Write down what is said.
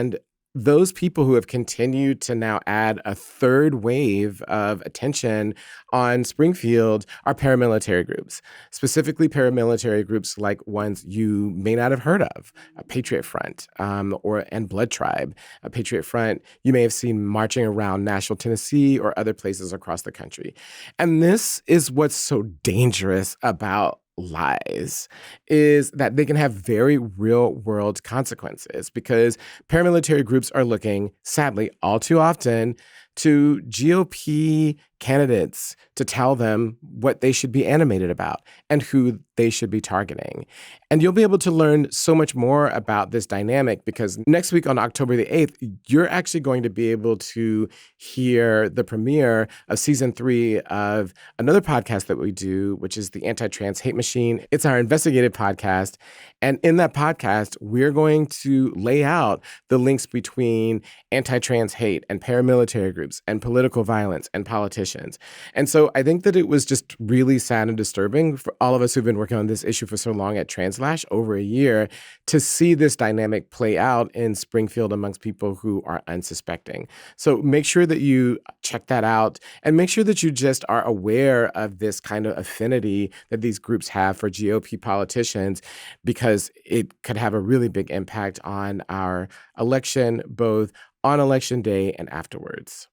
And those people who have continued to now add a third wave of attention on Springfield are paramilitary groups, specifically paramilitary groups like ones you may not have heard of, a Patriot Front and Blood Tribe. A Patriot Front you may have seen marching around Nashville, Tennessee, or other places across the country. And this is what's so dangerous about lies, is that they can have very real world consequences, because paramilitary groups are looking, sadly, all too often to GOP candidates to tell them what they should be animated about and who they should be targeting. And you'll be able to learn so much more about this dynamic, because next week on October the 8th, you're actually going to be able to hear the premiere of season 3 of another podcast that we do, which is the Anti-Trans Hate Machine. It's our investigative podcast. And in that podcast, we're going to lay out the links between anti-trans hate and paramilitary groups and political violence and politicians. And so I think that it was just really sad and disturbing for all of us who've been working on this issue for so long at Translash, over a year, to see this dynamic play out in Springfield amongst people who are unsuspecting. So make sure that you check that out, and make sure that you just are aware of this kind of affinity that these groups have for GOP politicians, because it could have a really big impact on our election, both on election day and afterwards.